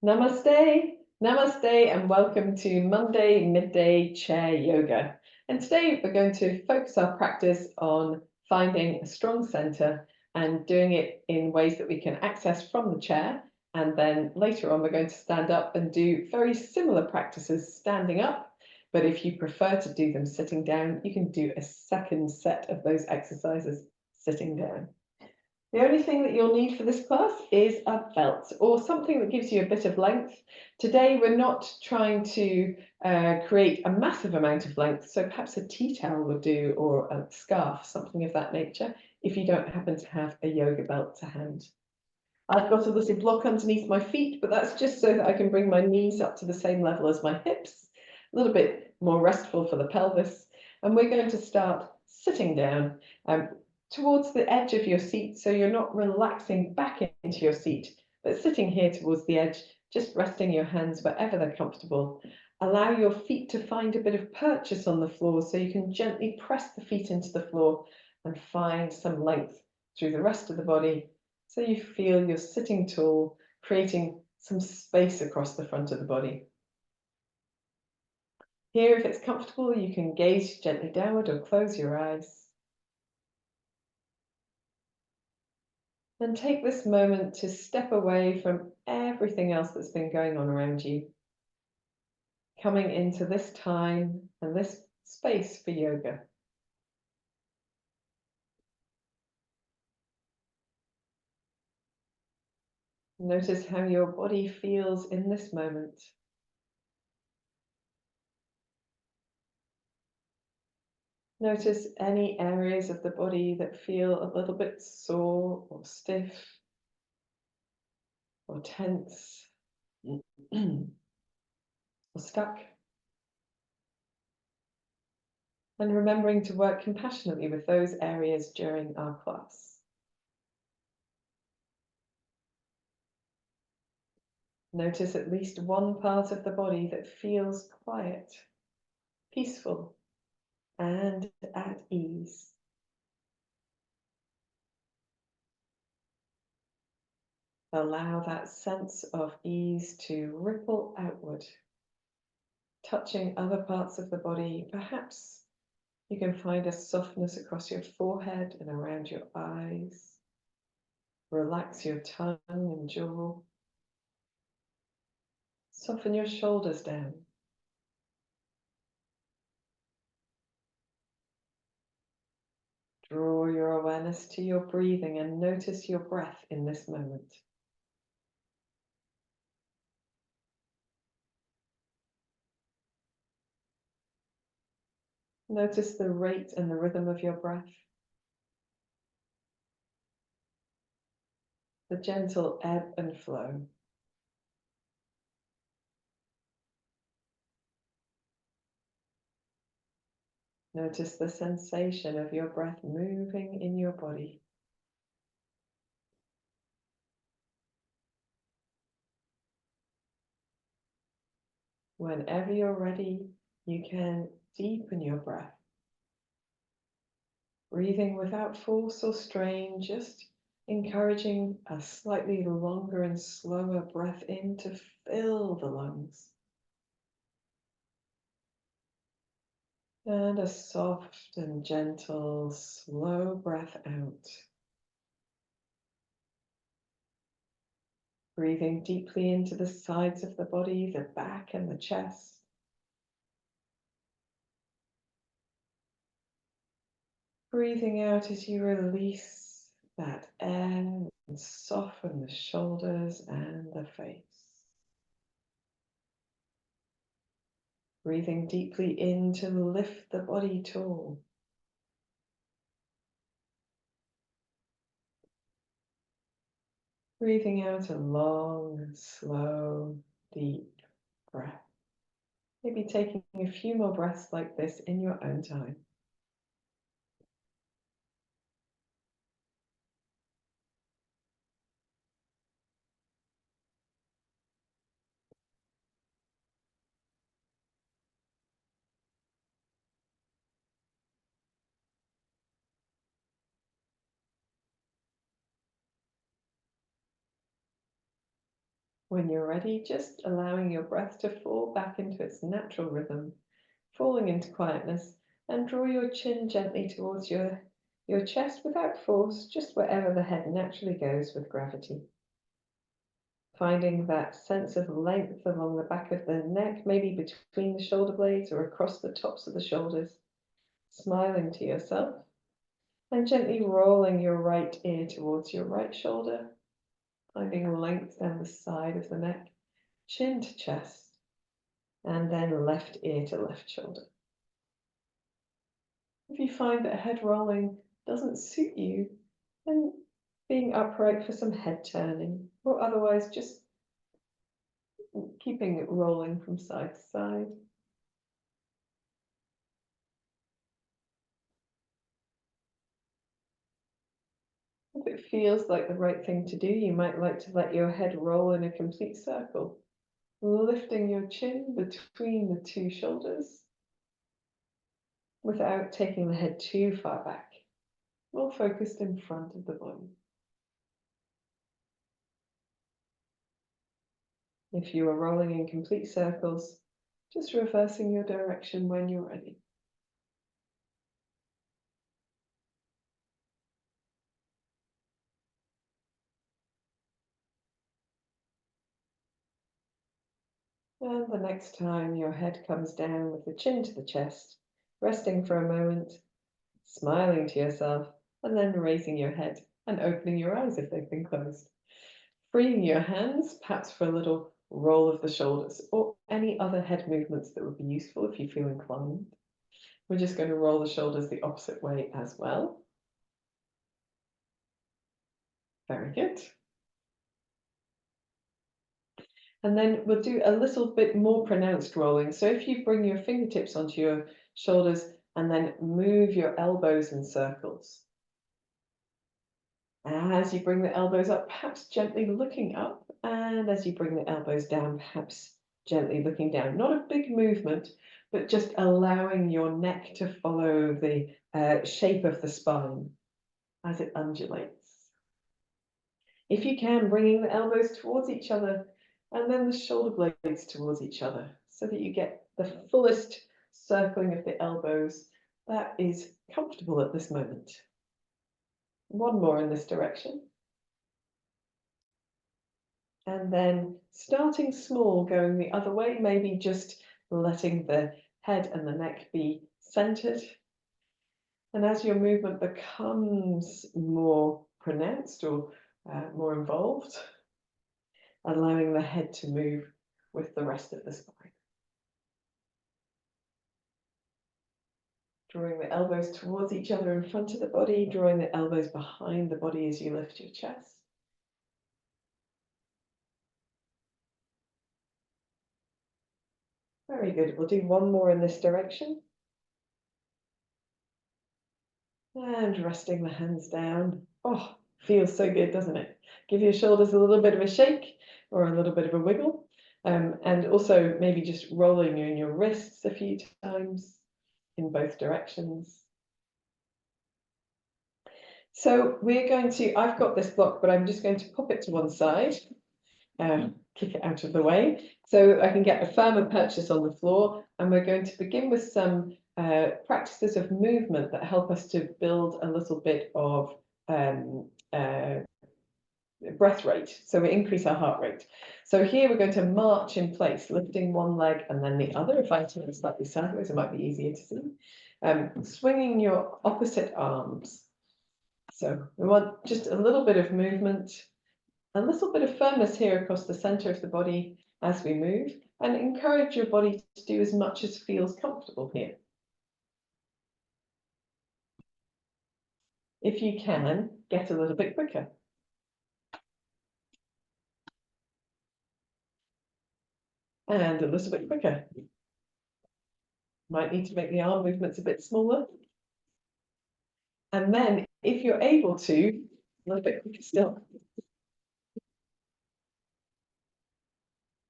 Namaste, namaste, and welcome to Monday Midday Chair Yoga. And today we're going to focus our practice on finding a strong center and doing it in ways that we can access from the chair. And then later on, we're going to stand up and do very similar practices standing up. But if you prefer to do them sitting down, you can do a second set of those exercises sitting down. The only thing that you'll need for this class is a belt or something that gives you a bit of length. Today, we're not trying to create a massive amount of length, so perhaps a tea towel would do, or a scarf, something of that nature, if you don't happen to have a yoga belt to hand. I've got a little block underneath my feet, but that's just so that I can bring my knees up to the same level as my hips, a little bit more restful for the pelvis. And we're going to start sitting down towards the edge of your seat, so you're not relaxing back into your seat, but sitting here towards the edge, just resting your hands wherever they're comfortable. Allow your feet to find a bit of purchase on the floor, so you can gently press the feet into the floor and find some length through the rest of the body, so you feel you're sitting tall, creating some space across the front of the body. Here, if it's comfortable, you can gaze gently downward or close your eyes. And take this moment to step away from everything else that's been going on around you, coming into this time and this space for yoga. Notice how your body feels in this moment. Notice any areas of the body that feel a little bit sore or stiff or tense or stuck. And remembering to work compassionately with those areas during our class. Notice at least one part of the body that feels quiet, peaceful, and at ease. Allow that sense of ease to ripple outward, touching other parts of the body. Perhaps you can find a softness across your forehead and around your eyes. Relax your tongue and jaw. Soften your shoulders down. Draw your awareness to your breathing and notice your breath in this moment. Notice the rate and the rhythm of your breath, the gentle ebb and flow. Notice the sensation of your breath moving in your body. Whenever you're ready, you can deepen your breath. Breathing without force or strain, just encouraging a slightly longer and slower breath in to fill the lungs. And a soft and gentle, slow breath out. Breathing deeply into the sides of the body, the back and the chest. Breathing out as you release that air and soften the shoulders and the face. Breathing deeply in to lift the body tall. Breathing out a long, slow, deep breath. Maybe taking a few more breaths like this in your own time. When you're ready, just allowing your breath to fall back into its natural rhythm, falling into quietness, and draw your chin gently towards your chest without force, just wherever the head naturally goes with gravity. Finding that sense of length along the back of the neck, maybe between the shoulder blades or across the tops of the shoulders. Smiling to yourself and gently rolling your right ear towards your right shoulder, finding length down the side of the neck, chin to chest, and then left ear to left shoulder. If you find that head rolling doesn't suit you, then being upright for some head turning, or otherwise just keeping it rolling from side to side. If it feels like the right thing to do, you might like to let your head roll in a complete circle, lifting your chin between the two shoulders without taking the head too far back, more focused in front of the body. If you are rolling in complete circles, just reversing your direction when you're ready. And the next time your head comes down with the chin to the chest, resting for a moment, smiling to yourself, and then raising your head and opening your eyes if they've been closed. Freeing your hands, perhaps for a little roll of the shoulders or any other head movements that would be useful if you feel inclined. We're just going to roll the shoulders the opposite way as well. Very good. And then we'll do a little bit more pronounced rolling. So if you bring your fingertips onto your shoulders and then move your elbows in circles. As you bring the elbows up, perhaps gently looking up, and as you bring the elbows down, perhaps gently looking down. Not a big movement, but just allowing your neck to follow the shape of the spine as it undulates. If you can, bringing the elbows towards each other and then the shoulder blades towards each other so that you get the fullest circling of the elbows that is comfortable at this moment. One more in this direction. And then starting small, going the other way, maybe just letting the head and the neck be centered. And as your movement becomes more pronounced or more involved, allowing the head to move with the rest of the spine. Drawing the elbows towards each other in front of the body, drawing the elbows behind the body as you lift your chest. Very good. We'll do one more in this direction. And resting the hands down. Oh, feels so good, doesn't it? Give your shoulders a little bit of a shake or a little bit of a wiggle. And also maybe just rolling in your wrists a few times in both directions. So we're going to, I've got this block, but I'm just going to pop it to one side, kick it out of the way, so I can get a firmer purchase on the floor. And we're going to begin with some practices of movement that help us to build a little bit of breath rate, so we increase our heart rate. So here we're going to march in place, lifting one leg and then the other. If I turn slightly sideways, it might be easier to see. Swinging your opposite arms. So we want just a little bit of movement, a little bit of firmness here across the center of the body as we move, and encourage your body to do as much as feels comfortable here. If you can, get a little bit quicker. And a little bit quicker. Might need to make the arm movements a bit smaller. And then, if you're able to, a little bit quicker still.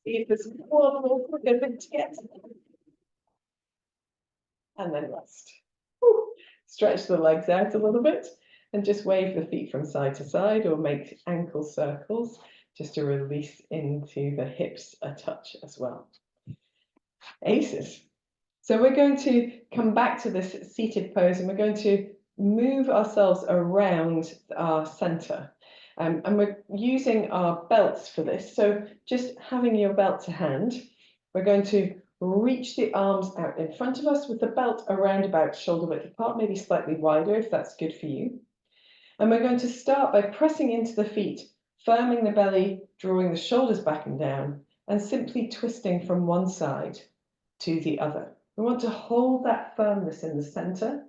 See if there's one more quicker bit to get. And then rest. Whew. Stretch the legs out a little bit and just wave the feet from side to side or make ankle circles. just to release into the hips a touch as well. Aces. So we're going to come back to this seated pose, and we're going to move ourselves around our center. And we're using our belts for this. So just having your belt to hand, we're going to reach the arms out in front of us with the belt around about shoulder width apart, maybe slightly wider if that's good for you. And we're going to start by pressing into the feet, firming the belly, drawing the shoulders back and down, and simply twisting from one side to the other. We want to hold that firmness in the center.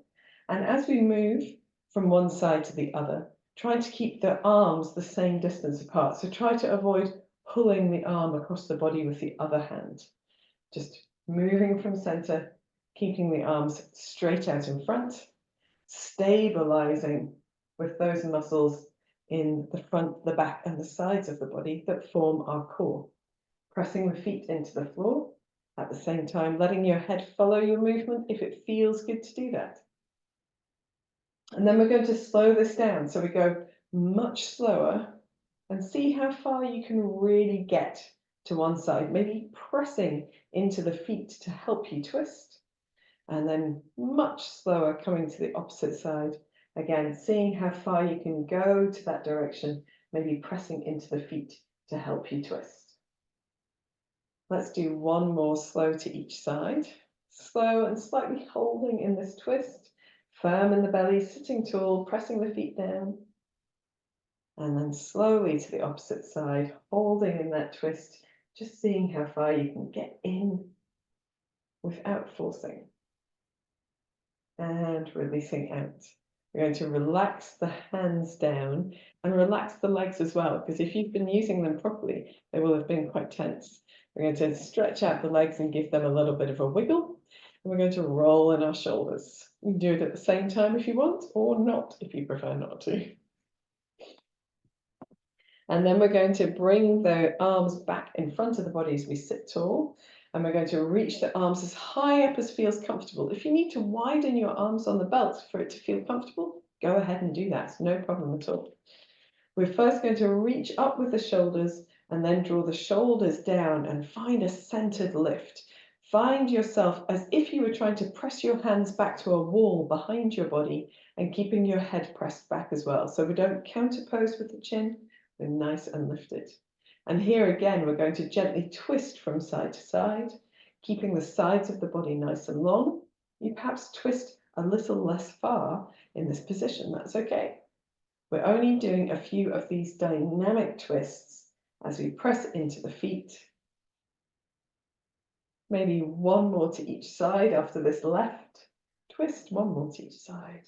And as we move from one side to the other, try to keep the arms the same distance apart. So try to avoid pulling the arm across the body with the other hand. Just moving from center, keeping the arms straight out in front, stabilizing with those muscles in the front, the back, and the sides of the body that form our core. Pressing the feet into the floor, at the same time letting your head follow your movement if it feels good to do that. And then we're going to slow this down. So we go much slower and see how far you can really get to one side, maybe pressing into the feet to help you twist. And then much slower coming to the opposite side. Again, seeing how far you can go to that direction, maybe pressing into the feet to help you twist. Let's do one more slow to each side. Slow and slightly holding in this twist. Firm in the belly, sitting tall, pressing the feet down. And then slowly to the opposite side, holding in that twist, just seeing how far you can get in without forcing. And releasing out. We're going to relax the hands down and relax the legs as well, because if you've been using them properly, they will have been quite tense. We're going to stretch out the legs and give them a little bit of a wiggle. And we're going to roll in our shoulders. You can do it at the same time if you want, or not if you prefer not to. And then we're going to bring the arms back in front of the body as we sit tall. And we're going to reach the arms as high up as feels comfortable. If you need to widen your arms on the belt for it to feel comfortable, go ahead and do that. It's no problem at all. We're first going to reach up with the shoulders and then draw the shoulders down and find a centered lift. Find yourself as if you were trying to press your hands back to a wall behind your body and keeping your head pressed back as well. So we don't counterpose with the chin, we're nice and lifted. And here again, we're going to gently twist from side to side, keeping the sides of the body nice and long. You perhaps twist a little less far in this position, that's okay. We're only doing a few of these dynamic twists as we press into the feet. Maybe one more to each side after this left twist, one more to each side.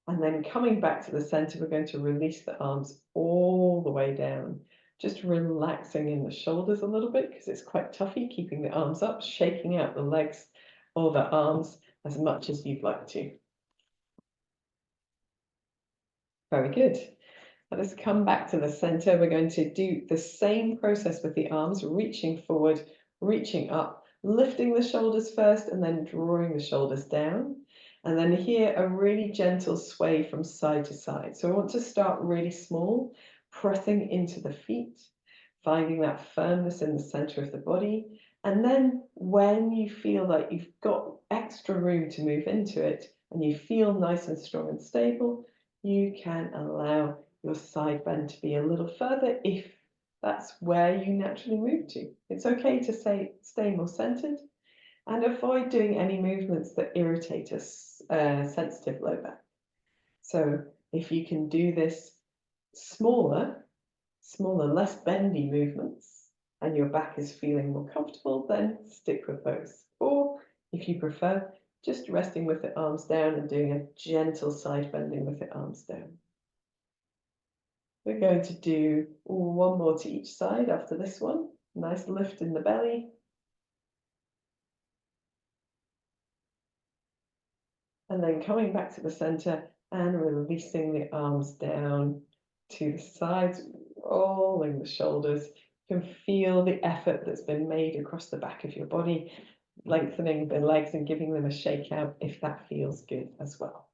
And then coming back to the center, we're going to release the arms all the way down, just relaxing in the shoulders a little bit because it's quite toughy, keeping the arms up, shaking out the legs or the arms as much as you'd like to. Very good. Let us come back to the center. We're going to do the same process with the arms, reaching forward, reaching up, lifting the shoulders first and then drawing the shoulders down. And then here, a really gentle sway from side to side. So I want to start really small, pressing into the feet, finding that firmness in the center of the body. And then when you feel like you've got extra room to move into it and you feel nice and strong and stable, you can allow your side bend to be a little further if that's where you naturally move to. It's okay to stay more centered and avoid doing any movements that irritate us, sensitive low back. So if you can do this smaller, less bendy movements, and your back is feeling more comfortable, then stick with those. Or if you prefer, just resting with the arms down and doing a gentle side bending with the arms down. We're going to do one more to each side after this one. Nice lift in the belly. And then coming back to the center and releasing the arms down to the sides, rolling the shoulders. You can feel the effort that's been made across the back of your body, lengthening the legs and giving them a shake out if that feels good as well.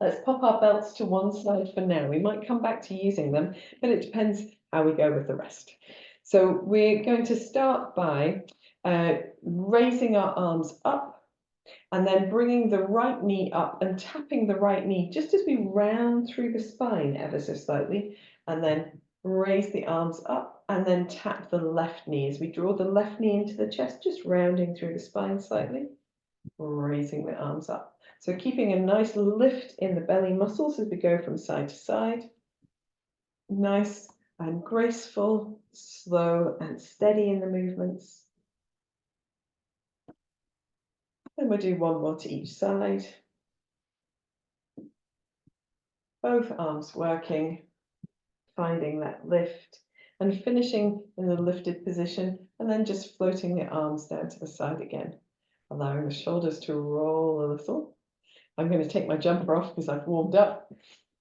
Let's pop our belts to one side for now. We might come back to using them, but it depends how we go with the rest. So we're going to start by raising our arms up and then bringing the right knee up and tapping the right knee just as we round through the spine ever so slightly, and then raise the arms up and then tap the left knee as we draw the left knee into the chest, just rounding through the spine slightly, raising the arms up. So keeping a nice lift in the belly muscles as we go from side to side. Nice and graceful, slow and steady in the movements. Then we'll do one more to each side. Both arms working, finding that lift and finishing in the lifted position, and then just floating the arms down to the side again, allowing the shoulders to roll a little. I'm going to take my jumper off because I've warmed up.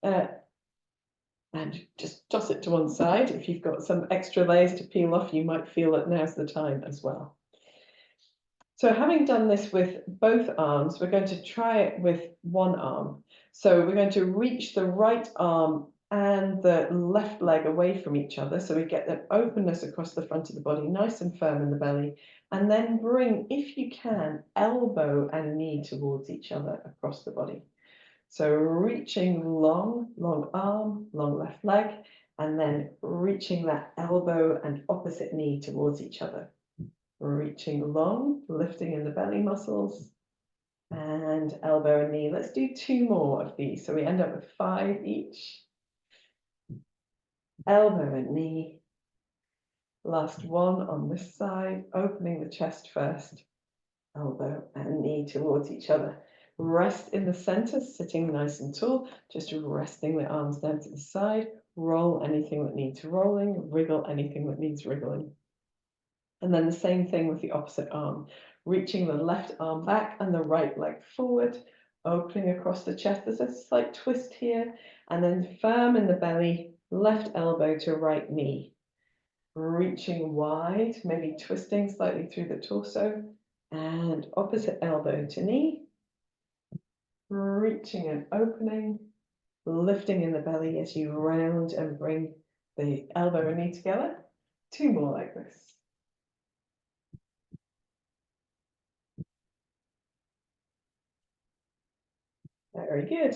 And just toss it to one side. If you've got some extra layers to peel off, you might feel that now's the time as well. So having done this with both arms, we're going to try it with one arm. So we're going to reach the right arm and the left leg away from each other, so we get that openness across the front of the body, nice and firm in the belly, and then bring, if you can, elbow and knee towards each other across the body. So reaching long arm, long left leg, and then reaching that elbow and opposite knee towards each other. Reaching long, lifting in the belly muscles, and elbow and knee. Let's do 2 more of these. So we end up with 5 each. Elbow and knee. Last one on this side, opening the chest first. Elbow and knee towards each other. Rest in the center, sitting nice and tall, just resting the arms down to the side. Roll anything that needs rolling, wriggle anything that needs wriggling. And then the same thing with the opposite arm, reaching the left arm back and the right leg forward, opening across the chest. There's a slight twist here, and then firm in the belly, left elbow to right knee. Reaching wide, maybe twisting slightly through the torso, and opposite elbow to knee. Reaching and opening, lifting in the belly as you round and bring the elbow and knee together. 2 more like this. Very good.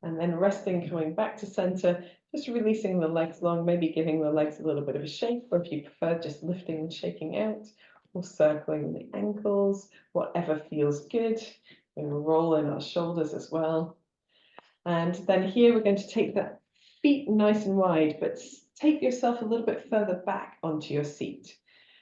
And then resting, coming back to center, just releasing the legs long, maybe giving the legs a little bit of a shake, or if you prefer, just lifting and shaking out, or circling the ankles, whatever feels good. We're going to roll in our shoulders as well. And then here we're going to take the feet nice and wide, but take yourself a little bit further back onto your seat.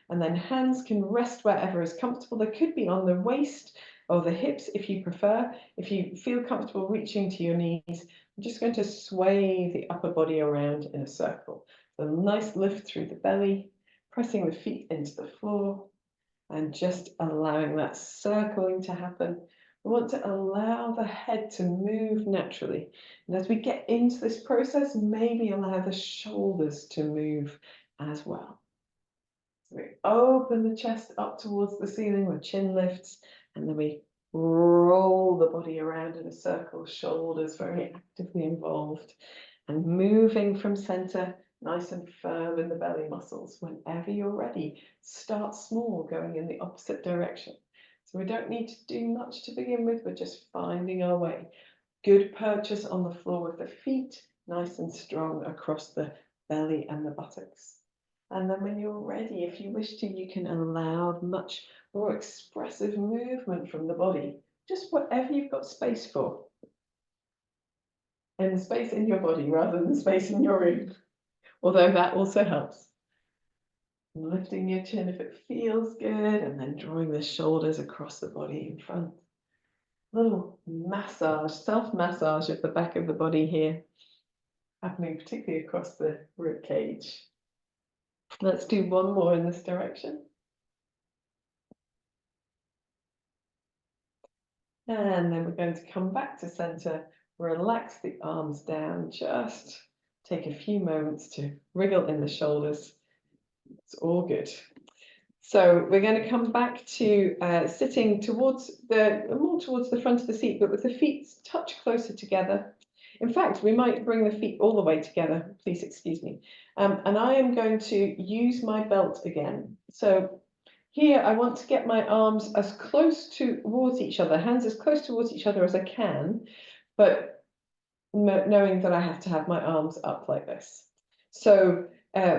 And then hands can rest wherever is comfortable. They could be on the waist or the hips if you prefer. If you feel comfortable reaching to your knees, I'm just going to sway the upper body around in a circle. So nice lift through the belly, pressing the feet into the floor, and just allowing that circling to happen. We want to allow the head to move naturally. And as we get into this process, maybe allow the shoulders to move as well. So we open the chest up towards the ceiling with chin lifts, and then we roll the body around in a circle, shoulders very actively involved, and moving from center, nice and firm in the belly muscles. Whenever you're ready, start small, going in the opposite direction. So we don't need to do much to begin with, we're just finding our way. Good purchase on the floor with the feet, nice and strong across the belly and the buttocks. And then when you're ready, if you wish to, you can allow much more expressive movement from the body, just whatever you've got space for. And space in your body rather than space in your room, although that also helps. Lifting your chin if it feels good, and then drawing the shoulders across the body in front. Little massage, self-massage of the back of the body here, happening particularly across the rib cage. Let's do 1 more in this direction. And then we're going to come back to center, relax the arms down, just take a few moments to wriggle in the shoulders. It's all good. So we're going to come back to sitting towards more towards the front of the seat, but with the feet touch closer together. In fact, we might bring the feet all the way together. Please excuse me. And I am going to use my belt again. So here I want to get my arms as close towards each other, hands as close towards each other as I can, but knowing that I have to have my arms up like this. So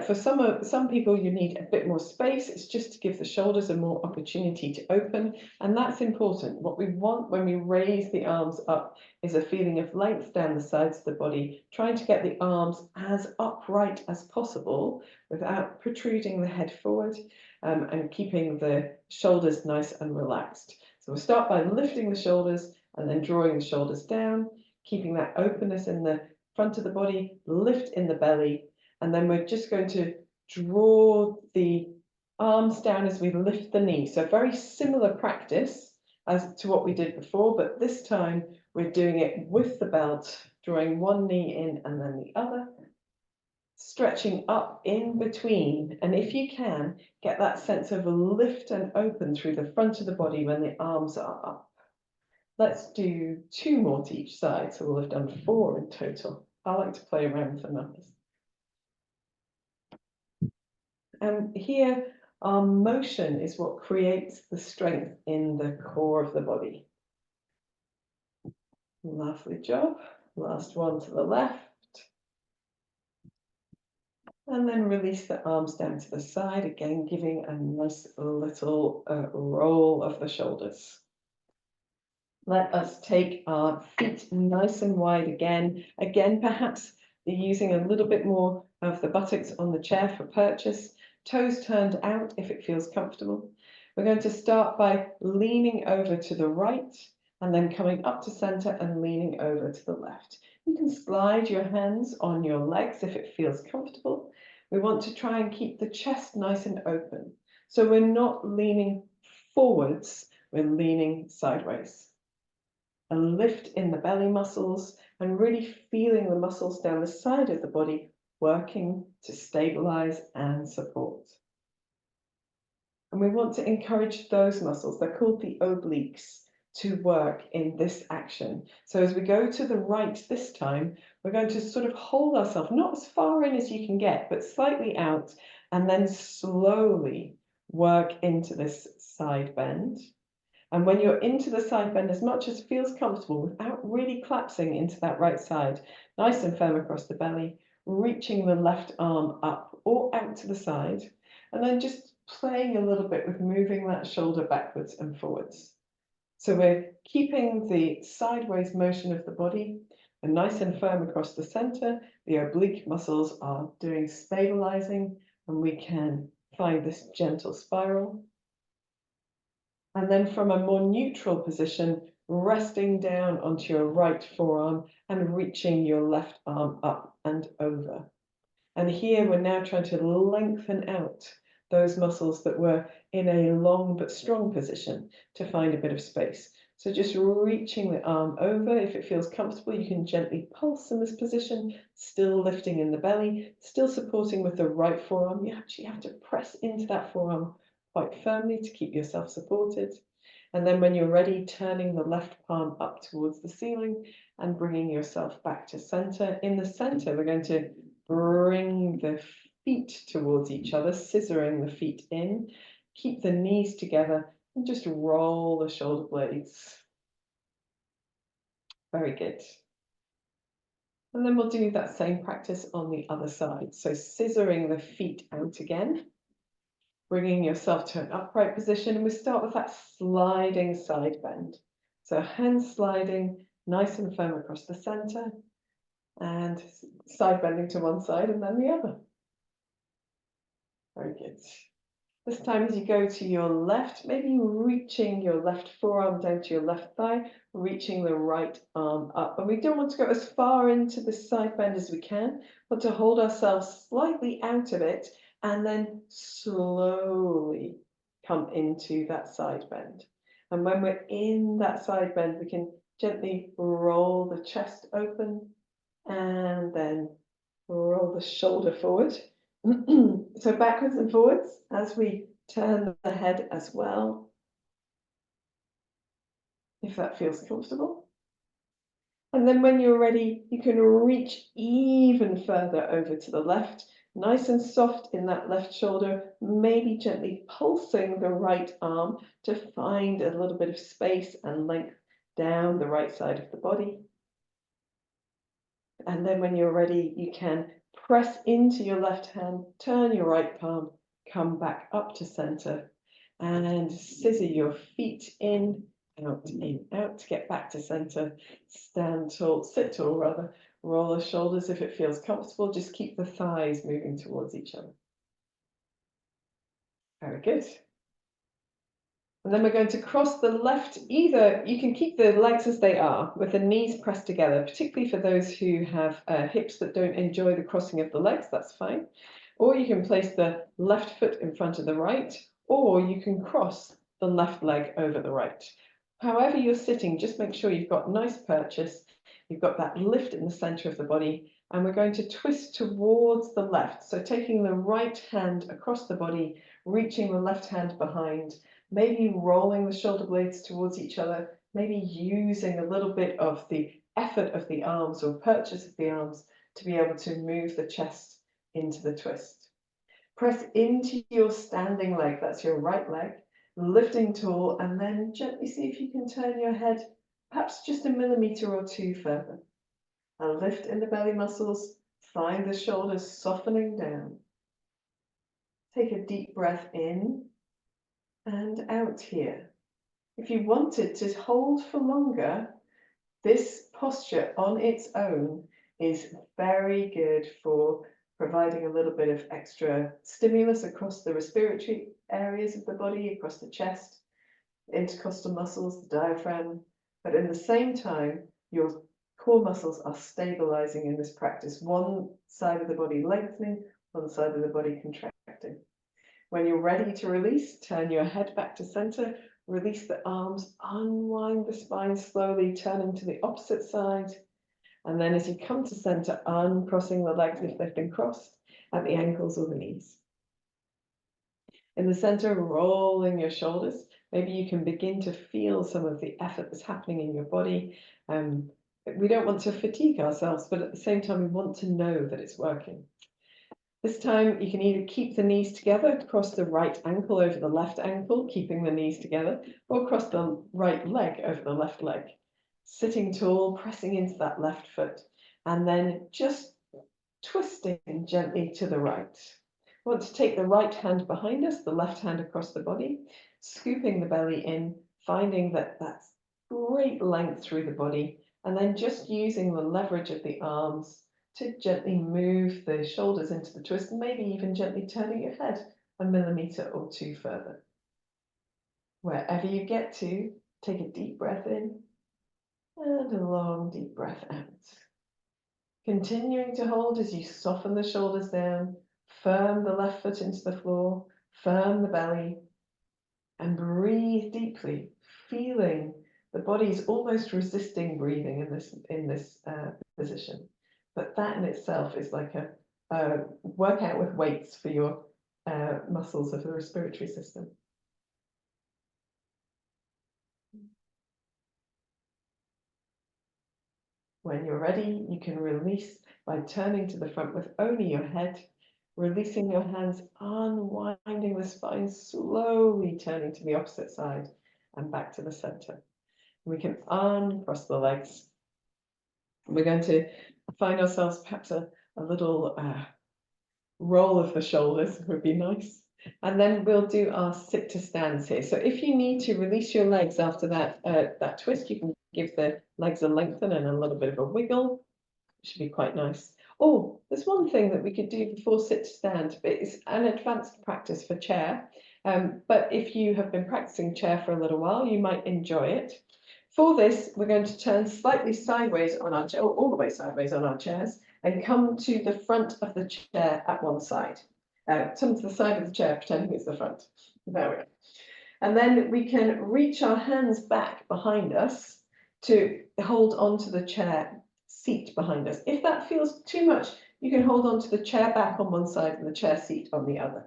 for some people, you need a bit more space. It's just to give the shoulders a more opportunity to open, and that's important. What we want when we raise the arms up is a feeling of length down the sides of the body, trying to get the arms as upright as possible without protruding the head forward, and keeping the shoulders nice and relaxed. So we'll start by lifting the shoulders and then drawing the shoulders down, keeping that openness in the front of the body, lift in the belly, and then we're just going to draw the arms down as we lift the knee. So very similar practice as to what we did before, but this time we're doing it with the belt, drawing one knee in and then the other, stretching up in between. And if you can, get that sense of a lift and open through the front of the body when the arms are up. Let's do 2 more to each side, so we'll have done 4 in total. I like to play around with the numbers. And here, our motion is what creates the strength in the core of the body. Lovely job. Last one to the left. And then release the arms down to the side, again giving a nice little roll of the shoulders. Let us take our feet nice and wide again. Again, perhaps using a little bit more of the buttocks on the chair for purchase. Toes turned out if it feels comfortable. We're going to start by leaning over to the right and then coming up to center and leaning over to the left. You can slide your hands on your legs if it feels comfortable. We want to try and keep the chest nice and open. So we're not leaning forwards, we're leaning sideways. A lift in the belly muscles and really feeling the muscles down the side of the body working to stabilize and support. And we want to encourage those muscles, they're called the obliques, to work in this action. So as we go to the right this time, we're going to sort of hold ourselves, not as far in as you can get, but slightly out, and then slowly work into this side bend. And when you're into the side bend, as much as feels comfortable without really collapsing into that right side, nice and firm across the belly, reaching the left arm up or out to the side, and then just playing a little bit with moving that shoulder backwards and forwards. So we're keeping the sideways motion of the body and nice and firm across the center. The oblique muscles are doing stabilizing, and we can find this gentle spiral. And then from a more neutral position, resting down onto your right forearm and reaching your left arm up and over. And here we're now trying to lengthen out those muscles that were in a long but strong position to find a bit of space. So just reaching the arm over. If it feels comfortable, you can gently pulse in this position, still lifting in the belly, still supporting with the right forearm. You actually have to press into that forearm quite firmly to keep yourself supported. And then when you're ready, turning the left palm up towards the ceiling and bringing yourself back to center. In the center, we're going to bring the feet towards each other, scissoring the feet in. Keep the knees together and just roll the shoulder blades. Very good. And then we'll do that same practice on the other side. So scissoring the feet out again, bringing yourself to an upright position. And we start with that sliding side bend. So hands sliding nice and firm across the center and side bending to one side and then the other. Very good. This time as you go to your left, maybe reaching your left forearm down to your left thigh, reaching the right arm up. And we don't want to go as far into the side bend as we can, but to hold ourselves slightly out of it and then slowly come into that side bend. And when we're in that side bend, we can gently roll the chest open and then roll the shoulder forward. So backwards and forwards as we Turn the head as well, if that feels comfortable. And then when you're ready, you can reach even further over to the left, nice and soft in that left shoulder, maybe gently pulsing the right arm to find a little bit of space and length down the right side of the body. And then when you're ready, you can press into your left hand, turn your right palm, come back up to center, and scissor your feet in, out, get back to center, stand tall, sit tall rather, roll the shoulders if it feels comfortable, just keep the thighs moving towards each other. Very good. And then we're going to cross the left, either you can keep the legs as they are with the knees pressed together, particularly for those who have hips that don't enjoy the crossing of the legs, that's fine. Or you can place the left foot in front of the right, or you can cross the left leg over the right. However you're sitting, just make sure you've got nice purchase, you've got that lift in the center of the body, and we're going to twist towards the left. So taking the right hand across the body, reaching the left hand behind, maybe rolling the shoulder blades towards each other, maybe using a little bit of the effort of the arms or purchase of the arms to be able to move the chest into the twist. Press into your standing leg, that's your right leg, lifting tall, and then gently see if you can turn your head perhaps just a millimeter or two further. A lift in the belly muscles, find the shoulders softening down. Take a deep breath in and out here. If you wanted to hold for longer, this posture on its own is very good for providing a little bit of extra stimulus across the respiratory areas of the body, across the chest, intercostal muscles, the diaphragm. But at the same time, your core muscles are stabilizing in this practice. One side of the body lengthening, one side of the body contracting. When you're ready to release, turn your head back to center, release the arms, unwind the spine slowly, turning to the opposite side. And then as you come to center, uncrossing the legs if they've been crossed at the ankles or the knees. In the center, rolling your shoulders. Maybe you can begin to feel some of the effort that's happening in your body. We don't want to fatigue ourselves, but at the same time, we want to know that it's working. This time you can either keep the knees together, cross the right ankle over the left ankle, keeping the knees together, or cross the right leg over the left leg. Sitting tall, pressing into that left foot, and then just twisting gently to the right. We want to take the right hand behind us, the left hand across the body, scooping the belly in, finding that that's great length through the body, and then just using the leverage of the arms to gently move the shoulders into the twist, and maybe even gently turning your head a millimeter or two further. Wherever you get to, take a deep breath in and a long deep breath out. Continuing to hold as you soften the shoulders down, firm the left foot into the floor, firm the belly, and breathe deeply, feeling the body's almost resisting breathing in this position. But that in itself is like a workout with weights for your muscles of the respiratory system. When you're ready, you can release by turning to the front with only your head, releasing your hands, unwinding the spine, slowly turning to the opposite side and back to the center. We can uncross the legs. We're going to find ourselves perhaps a little roll of the shoulders would be nice. And then we'll do our sit to stands here. So if you need to release your legs after that twist, you can give the legs a lengthen and a little bit of a wiggle. It should be quite nice. Oh, there's one thing that we could do before sit to stand. It's an advanced practice for chair. But if you have been practicing chair for a little while, you might enjoy it. For this, we're going to turn slightly sideways on our chair, all the way sideways on our chairs, and come to the front of the chair at one side. Come to the side of the chair, pretending it's the front. There we go. And then we can reach our hands back behind us to hold onto the chair seat behind us. If that feels too much, you can hold on to the chair back on one side and the chair seat on the other.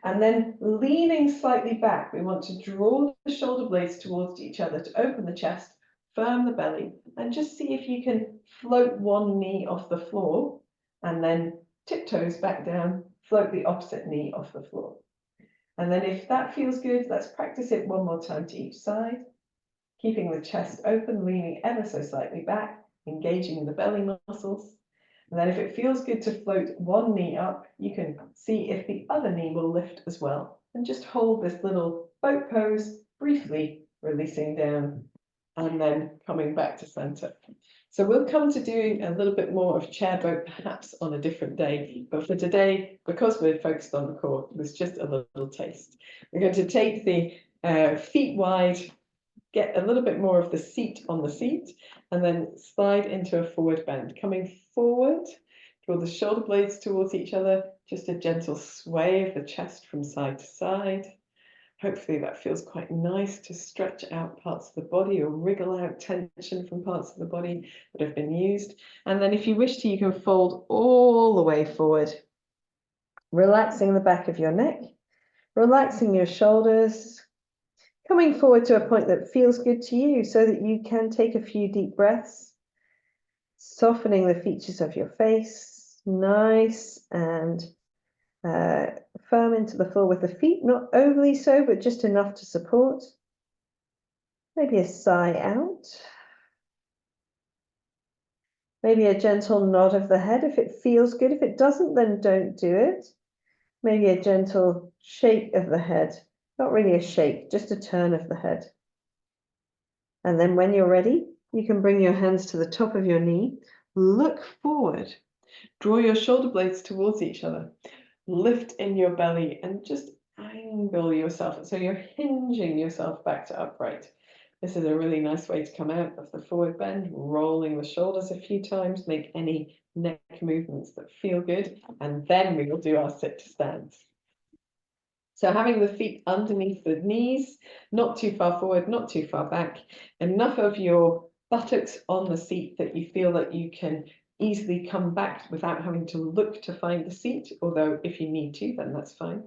And then leaning slightly back, we want to draw the shoulder blades towards each other to open the chest, firm the belly, and just see if you can float one knee off the floor and then tiptoes back down, float the opposite knee off the floor. And then if that feels good, let's practice it one more time to each side, keeping the chest open, leaning ever so slightly back, engaging the belly muscles. And then if it feels good to float one knee up, you can see if the other knee will lift as well. And just hold this little boat pose briefly, releasing down and then coming back to center. So we'll come to doing a little bit more of chair boat perhaps on a different day. But for today, because we're focused on the core, it was just a little taste. We're going to take the feet wide, get a little bit more of the seat on the seat, and then slide into a forward bend. Coming forward, draw the shoulder blades towards each other, just a gentle sway of the chest from side to side. Hopefully that feels quite nice to stretch out parts of the body or wriggle out tension from parts of the body that have been used. And then if you wish to, you can fold all the way forward, relaxing the back of your neck, relaxing your shoulders, coming forward to a point that feels good to you so that you can take a few deep breaths, softening the features of your face, nice and firm into the floor with the feet, not overly so, but just enough to support. Maybe a sigh out. Maybe a gentle nod of the head if it feels good. If it doesn't, then don't do it. Maybe a gentle shake of the head. Not really a shake, just a turn of the head. And then when you're ready, you can bring your hands to the top of your knee, look forward, draw your shoulder blades towards each other, lift in your belly and just angle yourself. So you're hinging yourself back to upright. This is a really nice way to come out of the forward bend, rolling the shoulders a few times, make any neck movements that feel good, and then we will do our sit to stands. So having the feet underneath the knees, not too far forward, not too far back, enough of your buttocks on the seat that you feel that you can easily come back without having to look to find the seat, although if you need to, then that's fine.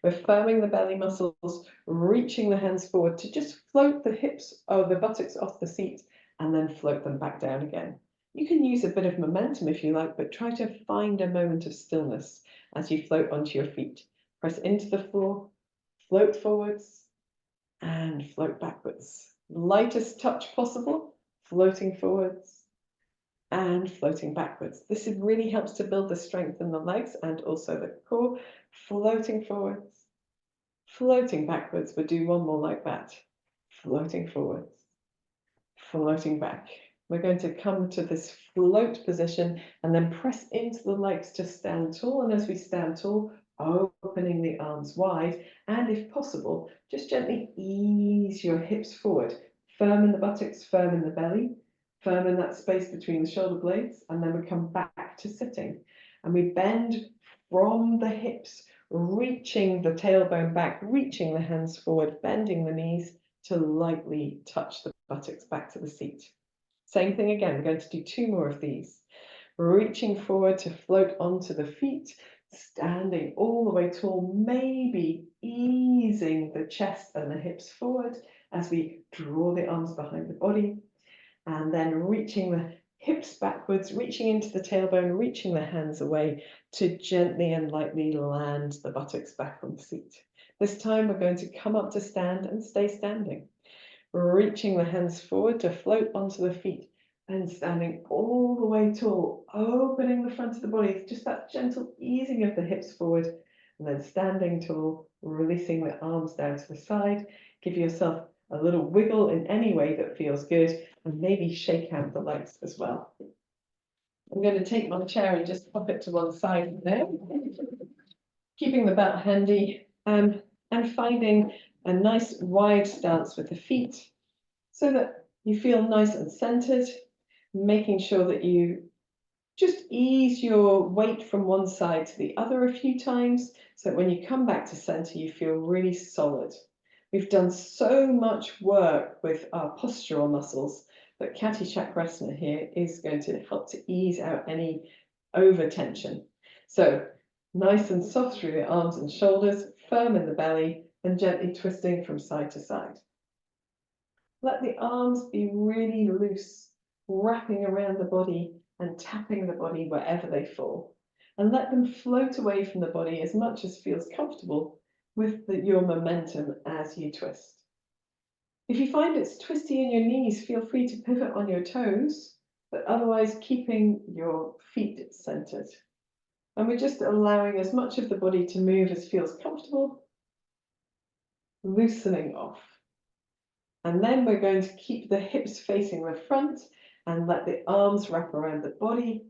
We're firming the belly muscles, reaching the hands forward to just float the hips or the buttocks off the seat and then float them back down again. You can use a bit of momentum if you like, but try to find a moment of stillness as you float onto your feet. Press into the floor, float forwards and float backwards. Lightest touch possible, floating forwards and floating backwards. This really helps to build the strength in the legs and also the core. Floating forwards, floating backwards. We'll do one more like that. Floating forwards, floating back. We're going to come to this float position and then press into the legs to stand tall. And as we stand tall, opening the arms wide, and if possible, just gently ease your hips forward. Firm in the buttocks, firm in the belly, firm in that space between the shoulder blades, and then we come back to sitting. And we bend from the hips, reaching the tailbone back, reaching the hands forward, bending the knees to lightly touch the buttocks back to the seat. Same thing again, we're going to do two more of these. Reaching forward to float onto the feet, standing all the way tall, maybe easing the chest and the hips forward as we draw the arms behind the body, and then reaching the hips backwards, reaching into the tailbone, reaching the hands away to gently and lightly land the buttocks back on the seat. This time we're going to come up to stand and stay standing, reaching the hands forward to float onto the feet, and standing all the way tall, opening the front of the body, just that gentle easing of the hips forward, and then standing tall, releasing the arms down to the side. Give yourself a little wiggle in any way that feels good, and maybe shake out the legs as well. I'm going to take my chair and just pop it to one side there, keeping the belt handy, and finding a nice wide stance with the feet so that you feel nice and centered, making sure that you just ease your weight from one side to the other a few times so that when you come back to center, you feel really solid. We've done so much work with our postural muscles that Kati Chakrasana here is going to help to ease out any over tension. So Nice and soft through the arms and shoulders, firm in the belly, and gently twisting from side to side. Let the arms be really loose, wrapping around the body and tapping the body wherever they fall. And let them float away from the body as much as feels comfortable with your momentum as you twist. If you find it's twisty in your knees, feel free to pivot on your toes, but otherwise keeping your feet centered. And we're just allowing as much of the body to move as feels comfortable, loosening off. And then we're going to keep the hips facing the front and let the arms wrap around the body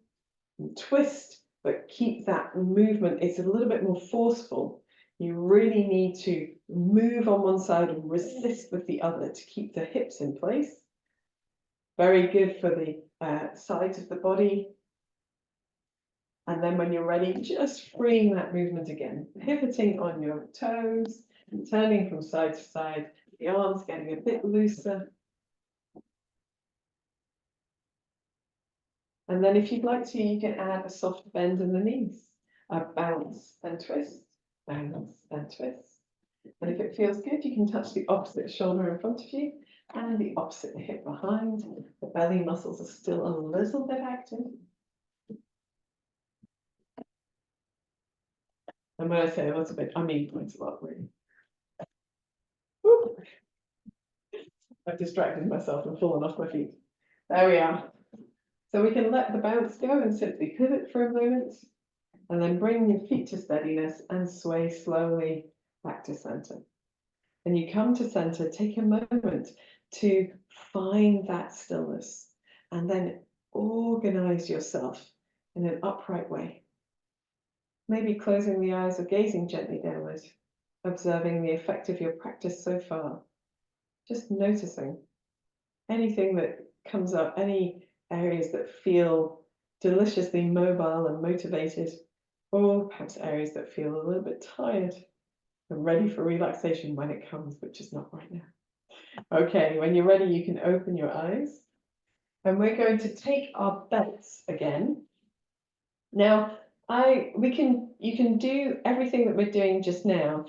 and twist, but keep that movement. It's a little bit more forceful. You really need to move on one side and resist with the other to keep the hips in place. Very good for the sides of the body. And then when you're ready, just freeing that movement again, pivoting on your toes, and turning from side to side, the arms getting a bit looser. And then if you'd like to, you can add a soft bend in the knees, a bounce and twist, bounce and twist. And if it feels good, you can touch the opposite shoulder in front of you and the opposite hip behind. The belly muscles are still a little bit active. And when I say a little bit, I mean quite a lot, really. Woo. I've distracted myself and fallen off my feet. There we are. So we can let the bounce go and simply pivot for a moment, and then bring your feet to steadiness and sway slowly back to center. When you come to center, take a moment to find that stillness and then organize yourself in an upright way. Maybe closing the eyes or gazing gently downward, observing the effect of your practice so far. Just noticing anything that comes up, any areas that feel deliciously mobile and motivated, or perhaps areas that feel a little bit tired and ready for relaxation when it comes, which is not right now. Okay, when you're ready, you can open your eyes. And we're going to take our belts again. Now, you can do everything that we're doing just now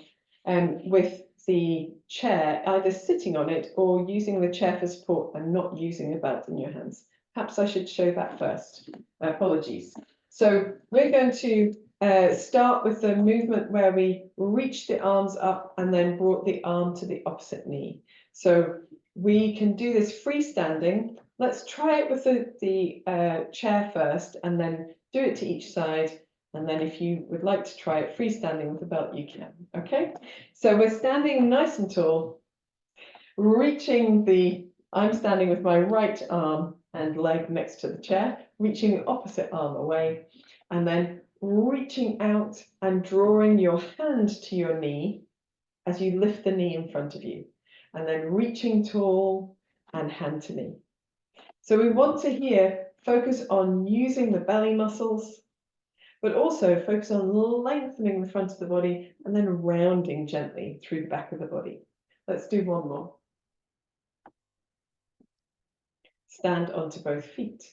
with the chair, either sitting on it or using the chair for support and not using a belt in your hands. Perhaps I should show that first. Apologies. So we're going to start with the movement where we reach the arms up and then brought the arm to the opposite knee. So we can do this freestanding. Let's try it with the chair first and then do it to each side. And then if you would like to try it freestanding with the belt, you can. Okay, so we're standing nice and tall, I'm standing with my right arm and leg next to the chair, reaching the opposite arm away, and then reaching out and drawing your hand to your knee as you lift the knee in front of you, and then reaching tall and hand to knee. So we want to here focus on using the belly muscles, but also focus on lengthening the front of the body and then rounding gently through the back of the body. Let's do one more. Stand onto both feet.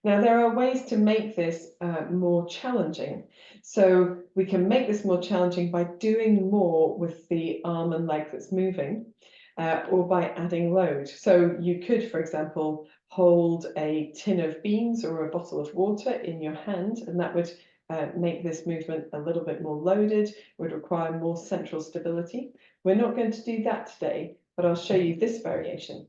Now, there are ways to make this more challenging. So we can make this more challenging by doing more with the arm and leg that's moving, or by adding load. So you could, for example, hold a tin of beans or a bottle of water in your hand, and that would make this movement a little bit more loaded, would require more central stability. We're not going to do that today, but I'll show you this variation.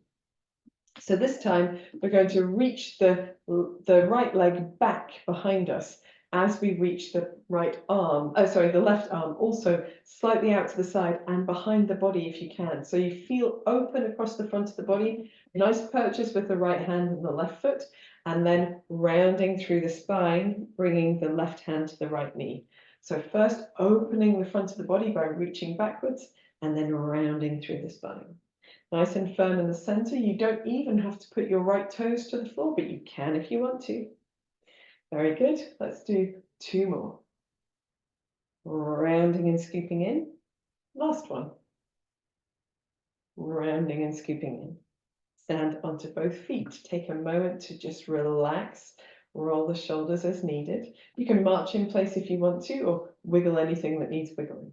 So this time we're going to reach the right leg back behind us as we reach the right arm, the left arm, also slightly out to the side and behind the body if you can. So you feel open across the front of the body, nice purchase with the right hand and the left foot, and then rounding through the spine, bringing the left hand to the right knee. So first opening the front of the body by reaching backwards and then rounding through the spine. Nice and firm in the center. You don't even have to put your right toes to the floor, but you can if you want to. Very good. Let's do two more. Rounding and scooping in. Last one. Rounding and scooping in. Stand onto both feet. Take a moment to just relax, roll the shoulders as needed. You can march in place if you want to, or wiggle anything that needs wiggling.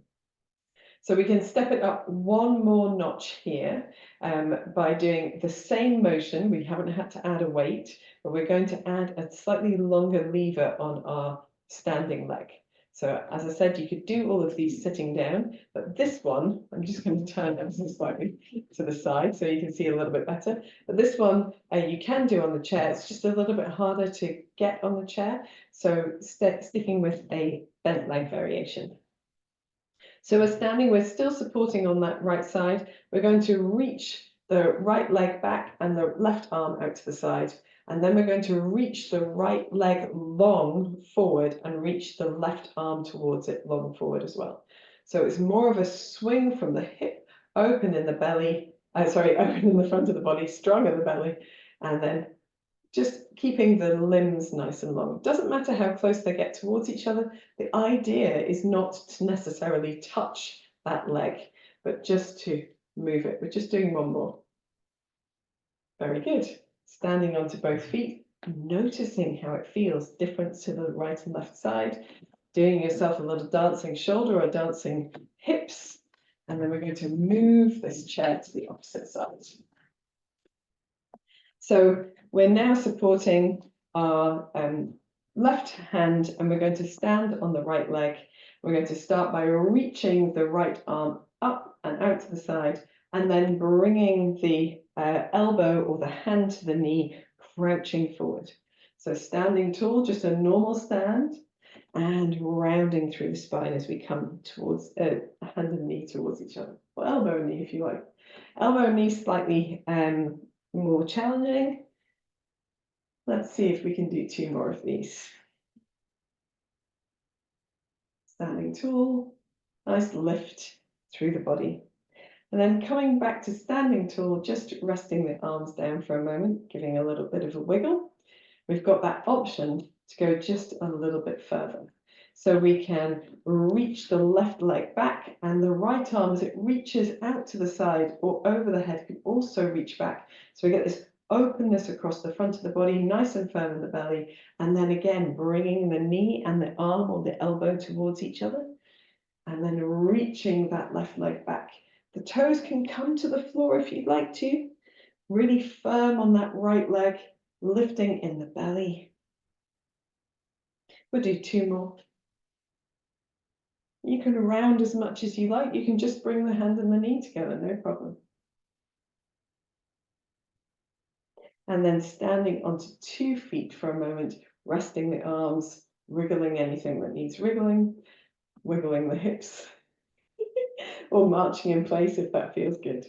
So we can step it up one more notch here by doing the same motion. We haven't had to add a weight, but we're going to add a slightly longer lever on our standing leg. So as I said, you could do all of these sitting down, but this one, I'm just going to turn ever so slightly to the side so you can see a little bit better. But this one you can do on the chair. It's just a little bit harder to get on the chair. So sticking with a bent leg variation. So we're standing, we're still supporting on that right side. We're going to reach the right leg back and the left arm out to the side. And then we're going to reach the right leg long forward and reach the left arm towards it long forward as well. So it's more of a swing from the hip, open in the belly, open in the front of the body, strong in the belly, and then just keeping the limbs nice and long. Doesn't matter how close they get towards each other. The idea is not to necessarily touch that leg, but just to move it. We're just doing one more. Very good. Standing onto both feet, noticing how it feels different to the right and left side, doing yourself a little dancing shoulder or dancing hips, and then we're going to move this chair to the opposite side. So we're now supporting our left hand, and we're going to stand on the right leg. We're going to start by reaching the right arm up and out to the side, and then bringing the elbow or the hand to the knee, crouching forward. So standing tall, just a normal stand, and rounding through the spine as we come towards hand and knee towards each other, or elbow and knee if you like. Elbow and knee slightly more challenging. Let's see if we can do 2 more of these. Standing tall, nice lift through the body. And then coming back to standing tall, just resting the arms down for a moment, giving a little bit of a wiggle. We've got that option to go just a little bit further. So we can reach the left leg back, and the right arm, as it reaches out to the side or over the head, can also reach back. So we get this openness across the front of the body, nice and firm in the belly, and then again bringing the knee and the arm or the elbow towards each other, and then reaching that left leg back. The toes can come to the floor if you'd like to, really firm on that right leg, lifting in the belly. We'll do 2 more. You can round as much as you like. You can just bring the hand and the knee together, no problem. And then standing onto 2 feet for a moment, resting the arms, wriggling anything that needs wriggling, wiggling the hips, or marching in place if that feels good.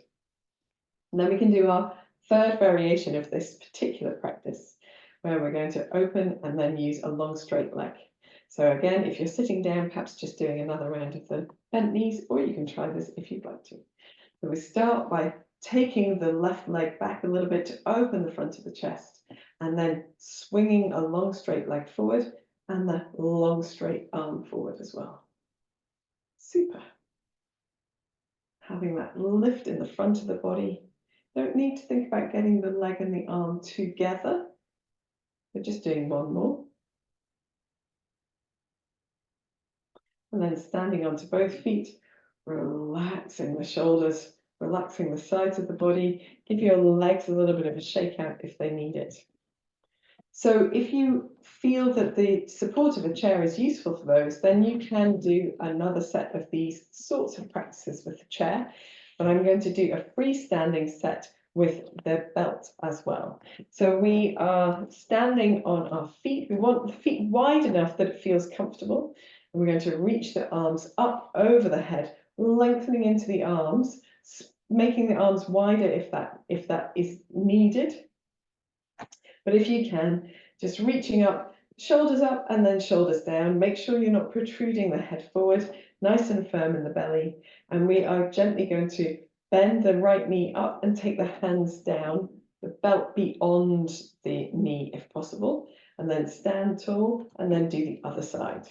And then we can do our 3rd variation of this particular practice, where we're going to open and then use a long straight leg. So again, if you're sitting down, perhaps just doing another round of the bent knees, or you can try this if you'd like to. So we start by taking the left leg back a little bit to open the front of the chest, and then swinging a long straight leg forward and the long straight arm forward as well. Super. Having that lift in the front of the body. Don't need to think about getting the leg and the arm together. We're just doing one more. And then standing onto both feet, relaxing the shoulders, relaxing the sides of the body. Give your legs a little bit of a shake out if they need it. So if you feel that the support of a chair is useful for those, then you can do another set of these sorts of practices with the chair. But I'm going to do a freestanding set with the belt as well. So we are standing on our feet. We want the feet wide enough that it feels comfortable. And we're going to reach the arms up over the head, lengthening into the arms, making the arms wider if that is needed. But if you can, just reaching up, shoulders up and then shoulders down. Make sure you're not protruding the head forward, nice and firm in the belly. And we are gently going to bend the right knee up and take the hands down, the belt beyond the knee if possible, and then stand tall and then do the other side.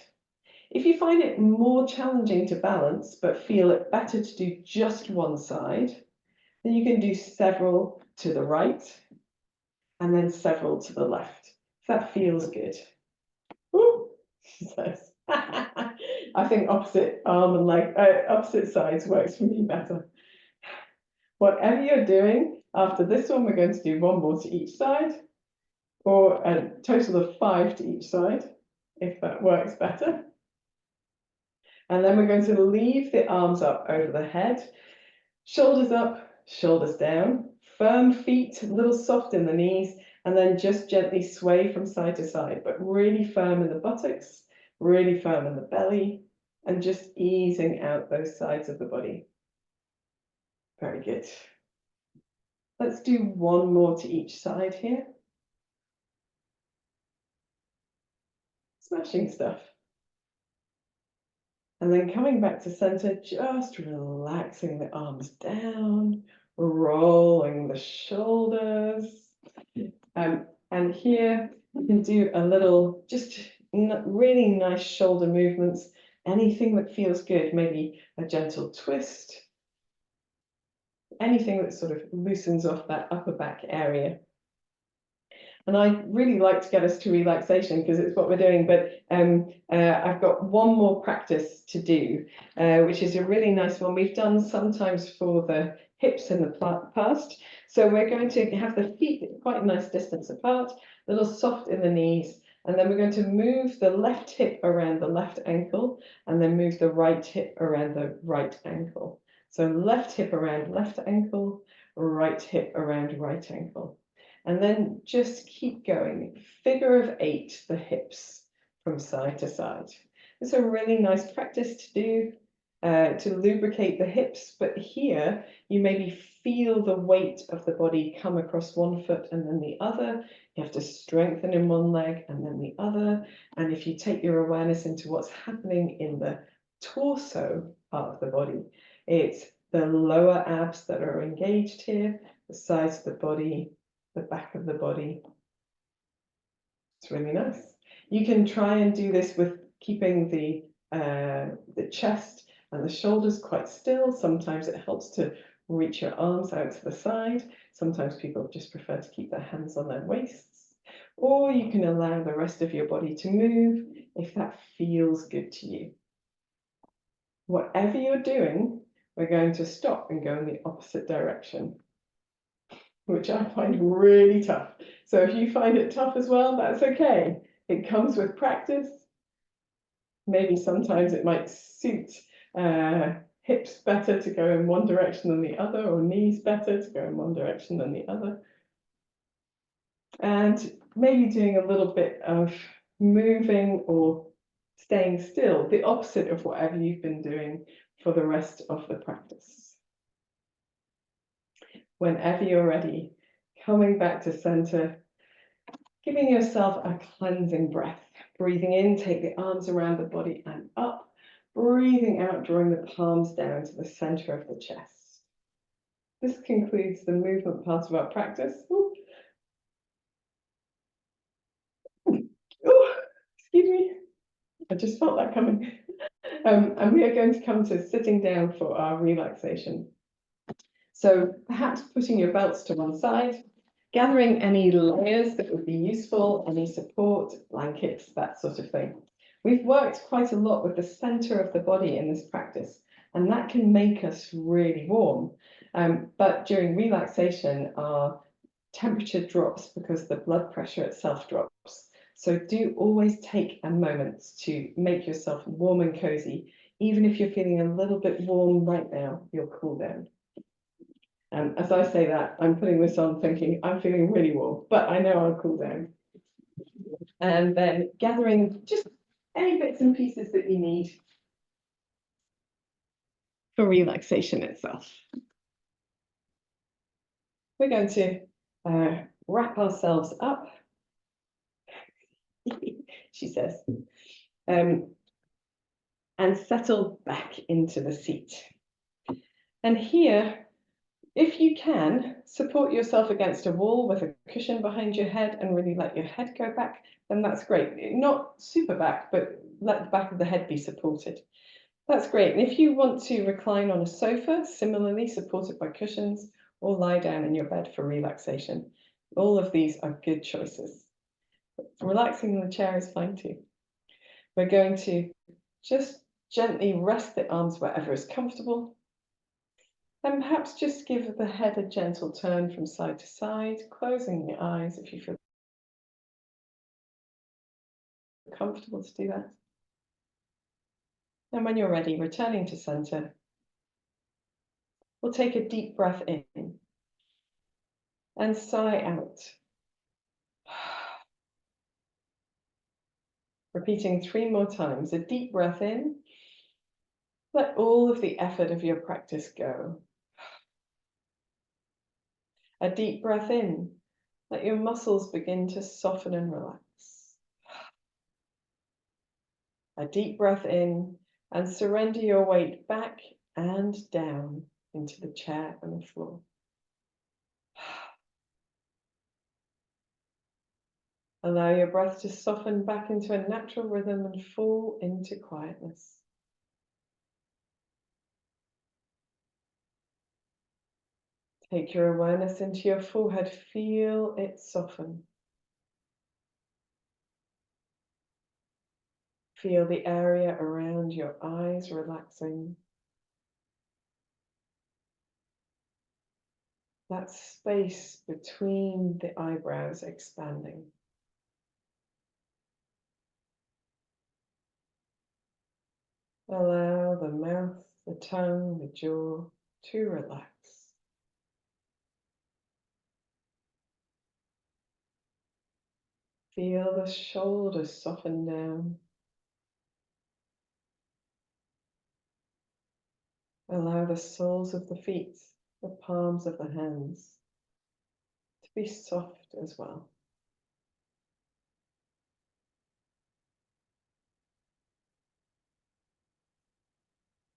If you find it more challenging to balance, but feel it better to do just one side, then you can do several to the right and then several to the left. That feels good. Ooh, she says. I think opposite arm and leg, opposite sides works for me better. Whatever you're doing, after this one, we're going to do one more to each side, or a total of 5 to each side, if that works better. And then we're going to leave the arms up over the head, shoulders up, shoulders down, firm feet, a little soft in the knees, and then just gently sway from side to side, but really firm in the buttocks, really firm in the belly, and just easing out those sides of the body. Very good. Let's do one more to each side here. Smashing stuff. And then coming back to center, just relaxing the arms down, rolling the shoulders. And here you can do a little, just really nice shoulder movements, anything that feels good, maybe a gentle twist, anything that sort of loosens off that upper back area. And I really like to get us to relaxation because it's what we're doing, but I've got one more practice to do, which is a really nice one. We've done sometimes for the hips in the past. So we're going to have the feet quite a nice distance apart, a little soft in the knees, and then we're going to move the left hip around the left ankle, and then move the right hip around the right ankle. So left hip around left ankle, right hip around right ankle. And then just keep going. Figure of 8, the hips from side to side. It's a really nice practice to do to lubricate the hips, but here you maybe feel the weight of the body come across one foot and then the other. You have to strengthen in one leg and then the other. And if you take your awareness into what's happening in the torso part of the body, it's the lower abs that are engaged here, the sides of the body, the back of the body. It's really nice. You can try and do this with keeping the chest and the shoulders quite still. Sometimes it helps to reach your arms out to the side. Sometimes people just prefer to keep their hands on their waists. Or you can allow the rest of your body to move if that feels good to you. Whatever you're doing, we're going to stop and go in the opposite direction, which I find really tough. So if you find it tough as well, that's okay. It comes with practice. Maybe sometimes it might suit hips better to go in one direction than the other, or knees better to go in one direction than the other. And maybe doing a little bit of moving or staying still, the opposite of whatever you've been doing for the rest of the practice. Whenever you're ready, coming back to center, giving yourself a cleansing breath. Breathing in, take the arms around the body and up. Breathing out, drawing the palms down to the center of the chest. This concludes the movement part of our practice. Ooh. Ooh, excuse me. I just felt that coming. And we are going to come to sitting down for our relaxation. So perhaps putting your belts to one side, gathering any layers that would be useful, any support, blankets, that sort of thing. We've worked quite a lot with the center of the body in this practice, and that can make us really warm. But during relaxation, our temperature drops because the blood pressure itself drops. So do always take a moment to make yourself warm and cozy. Even if you're feeling a little bit warm right now, you'll cool down. As I say that, I'm putting this on thinking I'm feeling really warm, but I know I'll cool down. And then gathering just any bits and pieces that you need for relaxation itself. We're going to wrap ourselves up, she says, and settle back into the seat. And here, if you can, support yourself against a wall with a cushion behind your head and really let your head go back, then that's great. Not super back, but let the back of the head be supported. That's great. And if you want to recline on a sofa, similarly supported by cushions, or lie down in your bed for relaxation, all of these are good choices. Relaxing in the chair is fine too. We're going to just gently rest the arms wherever is comfortable. And perhaps just give the head a gentle turn from side to side, closing the eyes if you feel comfortable to do that. And when you're ready, returning to center, we'll take a deep breath in and sigh out. Repeating 3 more times. A deep breath in. Let all of the effort of your practice go. A deep breath in. Let your muscles begin to soften and relax. A deep breath in and surrender your weight back and down into the chair and the floor. Allow your breath to soften back into a natural rhythm and fall into quietness. Take your awareness into your forehead. Feel it soften. Feel the area around your eyes relaxing. That space between the eyebrows expanding. Allow the mouth, the tongue, the jaw to relax. Feel the shoulders soften down. Allow the soles of the feet, the palms of the hands, to be soft as well.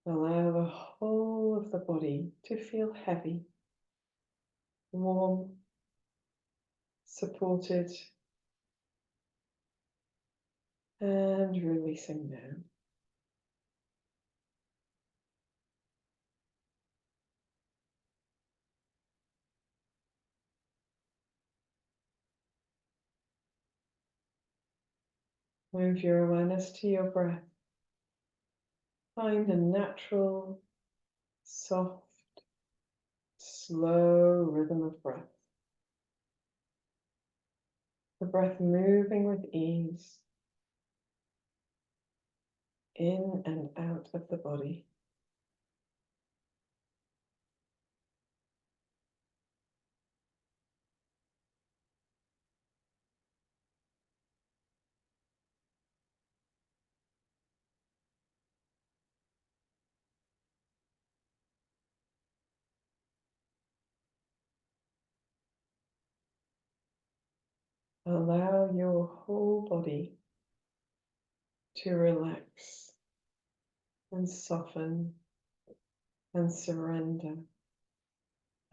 Allow the whole of the body to feel heavy, warm, supported, and releasing down. Move your awareness to your breath. Find a natural, soft, slow rhythm of breath. The breath moving with ease in and out of the body. Allow your whole body to relax and soften and surrender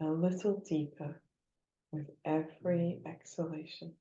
a little deeper with every exhalation.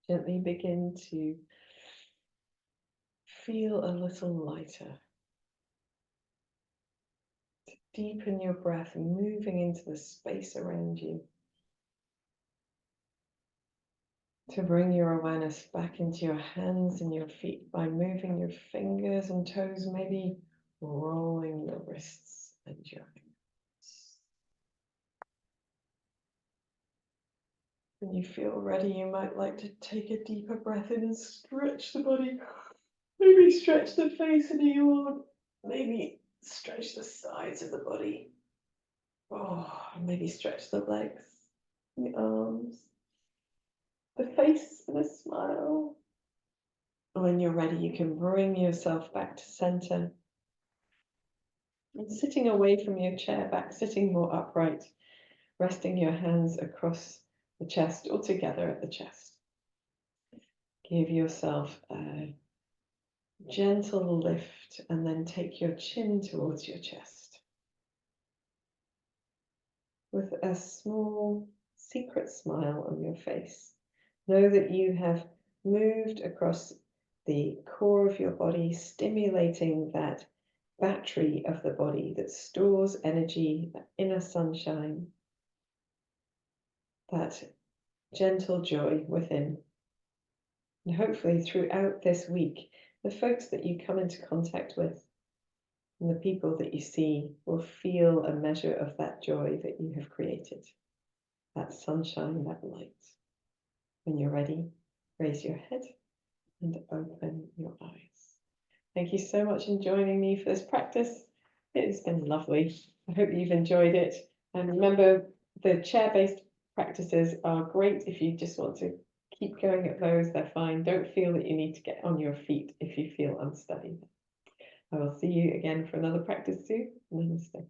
Gently begin to feel a little lighter. Deepen your breath, moving into the space around you. To bring your awareness back into your hands and your feet by moving your fingers and toes, maybe rolling your wrists and your ankles. When you feel ready, you might like to take a deeper breath in and stretch the body. Maybe stretch the face if you want. Maybe stretch the sides of the body. Oh, maybe stretch the legs, the arms, the face with a smile. When you're ready, you can bring yourself back to center. And sitting away from your chair, back sitting more upright, resting your hands across the chest or together at the chest. Give yourself a gentle lift and then take your chin towards your chest. With a small secret smile on your face, know that you have moved across the core of your body, stimulating that battery of the body that stores energy, that inner sunshine, that gentle joy within. And hopefully throughout this week, the folks that you come into contact with and the people that you see will feel a measure of that joy that you have created, that sunshine, that light. When you're ready, raise your head and open your eyes. Thank you so much for joining me for this practice. It has been lovely. I hope you've enjoyed it. And remember, the chair-based practices are great if you just want to keep going at those. They're fine. Don't feel that you need to get on your feet if you feel unsteady. I will see you again for another practice soon. Namaste.